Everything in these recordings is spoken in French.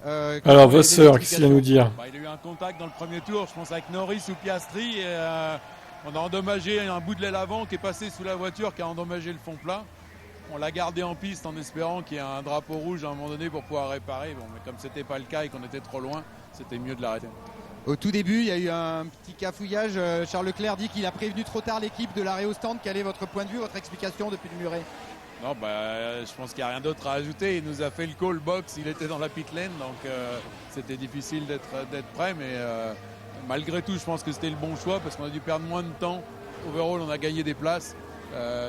Quelles Alors, sont les Vasseur, qu'est-ce qu'il va explications? nous dire? Il a eu un contact dans le premier tour, je pense, avec Norris ou Piastri. Et, on a endommagé un bout de l'aile avant qui est passé sous la voiture, qui a endommagé le fond plat. On l'a gardé en piste en espérant qu'il y ait un drapeau rouge à un moment donné pour pouvoir réparer. Bon, mais comme c'était pas le cas et qu'on était trop loin, c'était mieux de l'arrêter. Au tout début, il y a eu un petit cafouillage. Charles Leclerc dit qu'il a prévenu trop tard l'équipe de l'arrêt au stand. Quel est votre point de vue, votre explication depuis le muret? Non, je pense qu'il n'y a rien d'autre à ajouter. Il nous a fait le call box, il était dans la pit lane, donc c'était difficile d'être prêt. Mais malgré tout, je pense que c'était le bon choix parce qu'on a dû perdre moins de temps. Overall, on a gagné des places.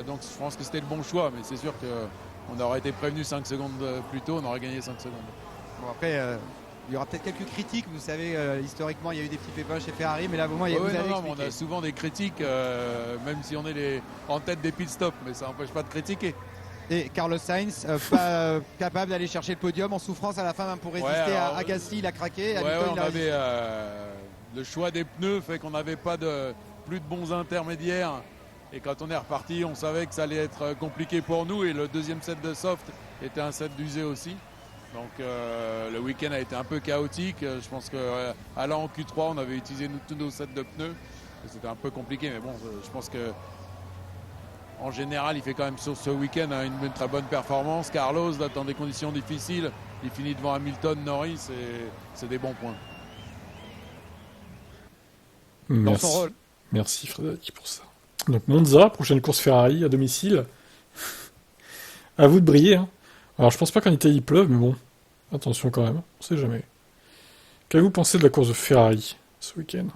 Donc je pense que c'était le bon choix. Mais c'est sûr qu'on aurait été prévenu 5 secondes plus tôt, on aurait gagné 5 secondes. Bon, après, il y aura peut-être quelques critiques. Vous savez, historiquement, il y a eu des petits pépins chez Ferrari, mais là, au moment, vous avez Non, expliqué. on a souvent des critiques, même si on est en tête des pit stops, mais ça n'empêche pas de critiquer. Et Carlos Sainz, pas capable d'aller chercher le podium, en souffrance à la fin, même pour résister à Gasly, il a craqué. Hamilton, On il a résisté. avait le choix des pneus fait qu'on n'avait pas plus de bons intermédiaires. Et quand on est reparti, on savait que ça allait être compliqué pour nous. Et le deuxième set de soft était un set d'usé aussi. Donc le week-end a été un peu chaotique. Je pense qu'allant en Q3, on avait utilisé tous nos sets de pneus. C'était un peu compliqué, mais bon, je pense que en général, il fait quand même sur ce week-end une très bonne performance. Carlos, dans des conditions difficiles, il finit devant Hamilton, Norris, et c'est des bons points. Dans son Merci. rôle. Merci Frédéric pour ça. Donc Monza, prochaine course Ferrari à domicile. À vous de briller. Hein. Alors je pense pas qu'en Italie il pleuve, mais bon, attention quand même, on sait jamais. Qu'avez-vous pensé de la course de Ferrari ce week-end?